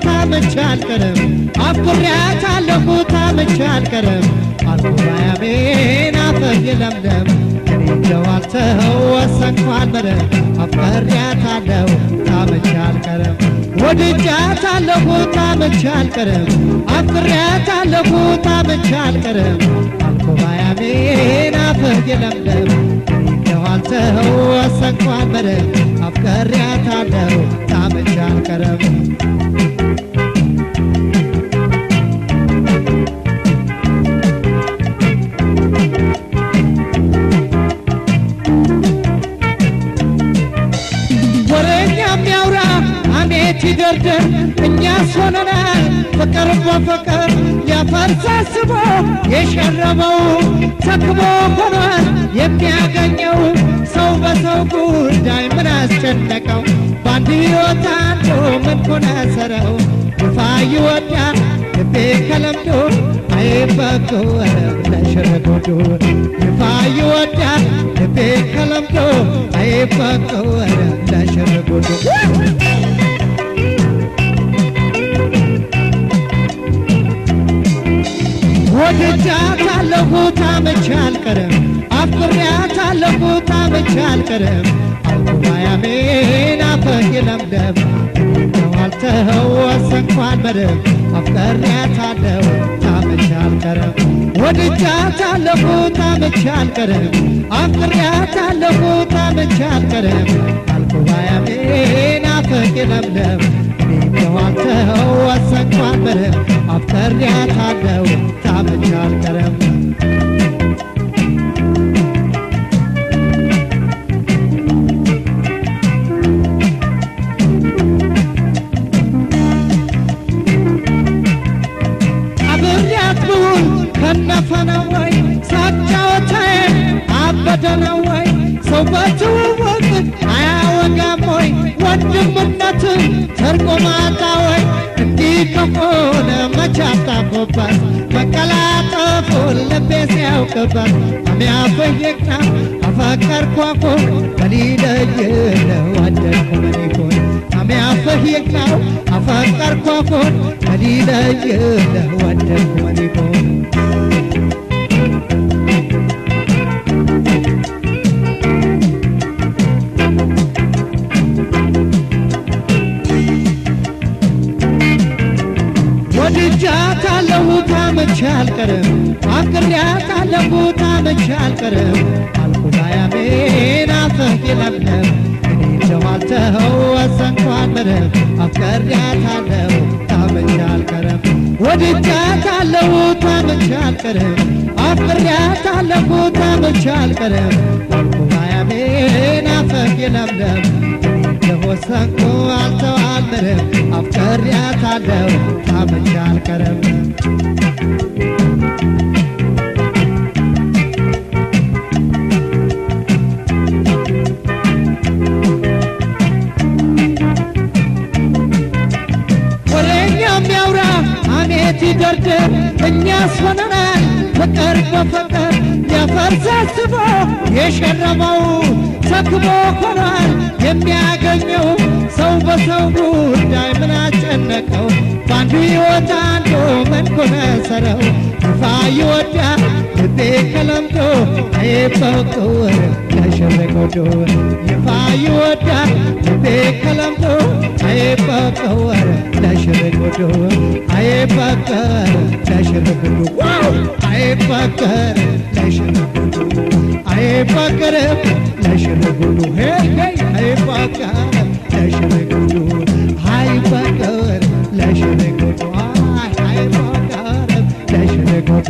ታምቼ አልቀርም አፍቅሬያታለሁ ታምቼ አልቀርም አልኩባያሜን አፈር ይለምለም እኔ እንደው አልተው ወሰንኩ አልመረም አፍቅሬያታለሁ ታምቼ አልቀርም ወድጃታለሁ ታምቼ አልቀርም አፍቅሬያታለሁ ታምቼ አልቀርም አልኩባያሜን አፈር ይለምለም እኔ እንደው አልተው ወሰንኩ አልመረም አፍቅሬያታለሁ ታምቼ አልቀርም ሲደርደር እኛስ ሆነናል ፍቅር በፍቅር ሊያፈርስ አስቦ የሸረበው ሰክሞ ሆኗል የሚያገኘው ሰው በሰው ጉዳይ ምን አስጨነቀው በአንድ ሕይወት አንዱ ምን ኮነሰረው ግፋ ይወዳል ልቤ ከለምዶ አይበጎ ለሸረጎዶ ግፋ ይወዳል ልቤ ከለምዶ አይበጎ ለሸረጎዶ ወድጃታለሁ ታምቼ አልቀርም አፍቅሬያታለሁ ታምቼ አልቀርም አልኩባያሜን አፈር ይለምለም እንደው አልተው ወሰንኩ አልመረም አፍቅሬያታለሁ ታምቼ አልቀርም ወድጃታለሁ ታምቼ አልቀርም አፍቅሬያታለሁ ታምቼ አልቀርም አልኩባያሜን አፈር ይለምለም እንደው አልተው ወሰንኩ አልመረም አፍቅሬያታለሁ ታምቼ አልቀርም አብሬያት ብውል ከነፈነው ወይ ሳጫወታዬ አበደ ነው ወይ ሰው በትውውቅ አያወጋም ወይ ወንድምነትን ሰርቆ ማጣ ወይ እንዲህ ከሆነ መች አጣፎበት መቀላጠፉን ልቤ ሲያውቅበት አሚያፈየቅና አፈቀርኳኮ በሊለየለው ወደድኩ ምን ይሆን አሚያፈየቅናው አፈቀርኳኮን በሊለየለው ወደድኩ ምን ይሆን ወድጃታለሁ ታምቼ አልቀርም አፍቅሬያታለሁ ታምቼ አልቀርም አልኩባያሜን አፈር ይለምለም እኔ እንደው አልተው ወሰንኩ አልመረም አፍቅሬያታለሁ ታምቼ አልቀርም ወድጃታለሁ ታምቼ አልቀርም አፍቅሬያታለሁ ታምቼ አልቀርም አልኩባያሜን አፈር ይለምለም ወሰንኩ አልተው አልመረም አፍቅሬያታለሁ ታምቼ አልቀርም ወሬኛ የሚያውራ አሜት ይደርድር እኛስ ሆነናል ፍቅር በፍቅር ሊያፈርስ አስቦ የሸረበው ሰክሞ ሆኗል የሚያገኘው ሰው በሰው ጉዳይ ምን አጨነቀው በአንዱ ሕይወት አንዱ ምን ኮነሰረው ግፋ ይወዳል ልቤ ከለምዶ አይበቁር ለሸረጎዶ ግፋ ይወዳል ልቤ ከለምዶ አይበቁር ለሸረጎዶ አይበቁር ለሸረጎዶ አይበቁር ለሸረጎዶ አይበቁር ለሸረጎዶ አይበቁር ለሸረጎዶ አይበቁር ለሸረጎዶ አይበቁር ለሸረጎዶ